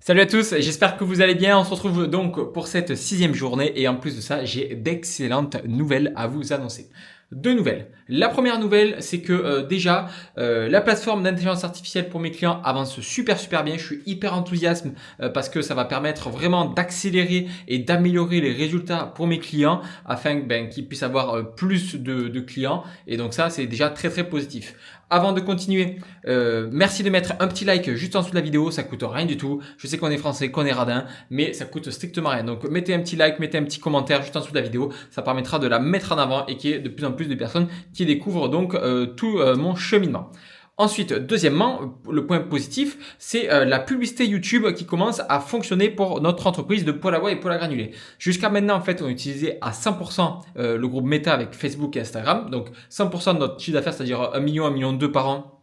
Salut à tous, j'espère que vous allez bien. On se retrouve donc pour cette 6e journée et en plus de ça, j'ai d'excellentes nouvelles à vous annoncer. Deux nouvelles. La première nouvelle, c'est que déjà, la plateforme d'intelligence artificielle pour mes clients avance super bien. Je suis hyper enthousiaste parce que ça va permettre vraiment d'accélérer et d'améliorer les résultats pour mes clients afin qu'ils puissent avoir plus de clients. Et donc ça, c'est déjà très positif. Avant de continuer, merci de mettre un petit like juste en dessous de la vidéo, ça coûte rien du tout. Je sais qu'on est français, qu'on est radin, mais ça coûte strictement rien. Donc mettez un petit like, mettez un petit commentaire juste en dessous de la vidéo, ça permettra de la mettre en avant et qu'il y ait de plus en plus de personnes qui découvrent donc tout mon cheminement. Ensuite, deuxièmement, le point positif, c'est la publicité YouTube qui commence à fonctionner pour notre entreprise de Poil à Voix et Poil à Granulés. Jusqu'à maintenant, en fait, on utilisait à 100% le groupe Meta avec Facebook et Instagram. Donc 100% de notre chiffre d'affaires, c'est-à-dire 1 million, 1,2 million par an,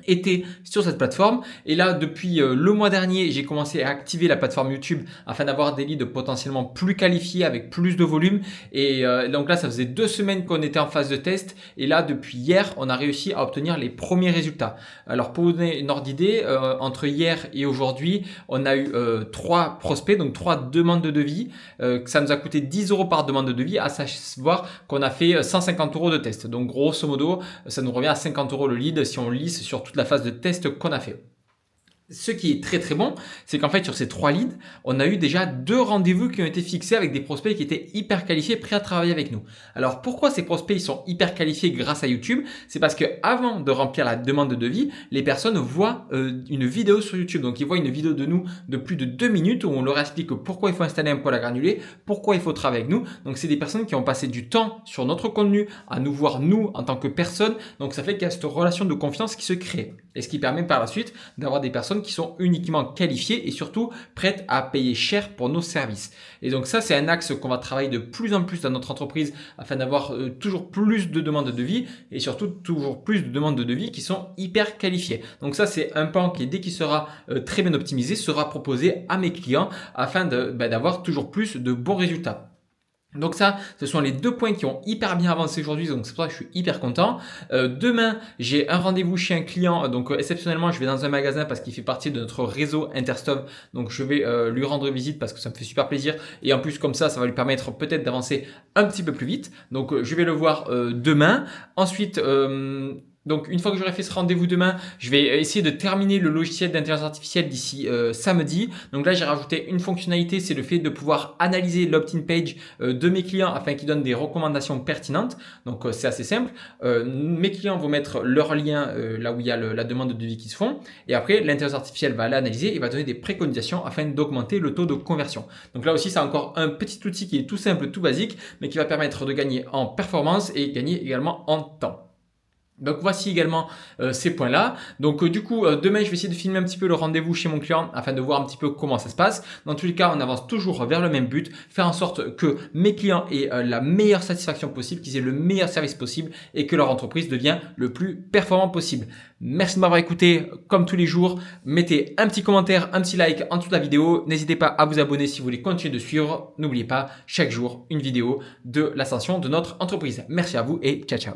était sur cette plateforme. Et là, depuis le mois dernier, j'ai commencé à activer la plateforme YouTube afin d'avoir des leads potentiellement plus qualifiés avec plus de volume. Et donc là, ça faisait 2 semaines qu'on était en phase de test. Et là, depuis hier, on a réussi à obtenir les premiers résultats. Alors, pour vous donner une ordre d'idée, entre hier et aujourd'hui, on a eu 3 prospects, donc 3 demandes de devis. Ça nous a coûté 10 € par demande de devis, à savoir qu'on a fait 150 € de test. Donc, grosso modo, ça nous revient à 50 € le lead si on lisse sur toute la phase de test qu'on a fait. Ce qui est très bon, c'est qu'en fait sur ces 3 leads, on a eu déjà 2 rendez-vous qui ont été fixés avec des prospects qui étaient hyper qualifiés, prêts à travailler avec nous. Alors pourquoi ces prospects ils sont hyper qualifiés grâce à YouTube? C'est parce que avant de remplir la demande de devis, les personnes voient une vidéo sur YouTube. Donc ils voient une vidéo de nous de plus de 2 minutes où on leur explique pourquoi il faut installer un poêle à granulés, pourquoi il faut travailler avec nous. Donc c'est des personnes qui ont passé du temps sur notre contenu à nous voir nous en tant que personne. Donc ça fait qu'il y a cette relation de confiance qui se crée. Et ce qui permet par la suite d'avoir des personnes qui sont uniquement qualifiées et surtout prêtes à payer cher pour nos services. Et donc ça, c'est un axe qu'on va travailler de plus en plus dans notre entreprise afin d'avoir toujours plus de demandes de devis et surtout toujours plus de demandes de devis qui sont hyper qualifiées. Donc ça, c'est un pan qui, dès qu'il sera très bien optimisé, sera proposé à mes clients afin d'avoir toujours plus de bons résultats. Donc ça, ce sont les 2 points qui ont hyper bien avancé aujourd'hui, donc c'est pour ça que je suis hyper content. Demain, j'ai un rendez-vous chez un client, donc exceptionnellement, je vais dans un magasin parce qu'il fait partie de notre réseau Interstov, donc je vais lui rendre visite parce que ça me fait super plaisir et en plus comme ça va lui permettre peut-être d'avancer un petit peu plus vite. Donc je vais le voir demain. Ensuite, donc une fois que j'aurai fait ce rendez-vous demain, je vais essayer de terminer le logiciel d'intelligence artificielle d'ici samedi. Donc là, j'ai rajouté une fonctionnalité, c'est le fait de pouvoir analyser l'opt-in page de mes clients afin qu'ils donnent des recommandations pertinentes. Donc c'est assez simple. Mes clients vont mettre leur lien là où il y a la demande de devis qui se font. Et après, l'intelligence artificielle va l'analyser et va donner des préconisations afin d'augmenter le taux de conversion. Donc là aussi, c'est encore un petit outil qui est tout simple, tout basique, mais qui va permettre de gagner en performance et gagner également en temps. Donc voici également ces points-là. Donc du coup, demain, je vais essayer de filmer un petit peu le rendez-vous chez mon client afin de voir un petit peu comment ça se passe. Dans tous les cas, on avance toujours vers le même but, faire en sorte que mes clients aient la meilleure satisfaction possible, qu'ils aient le meilleur service possible et que leur entreprise devienne le plus performant possible. Merci de m'avoir écouté comme tous les jours. Mettez un petit commentaire, un petit like en dessous de la vidéo. N'hésitez pas à vous abonner si vous voulez continuer de suivre. N'oubliez pas, chaque jour, une vidéo de l'ascension de notre entreprise. Merci à vous et ciao.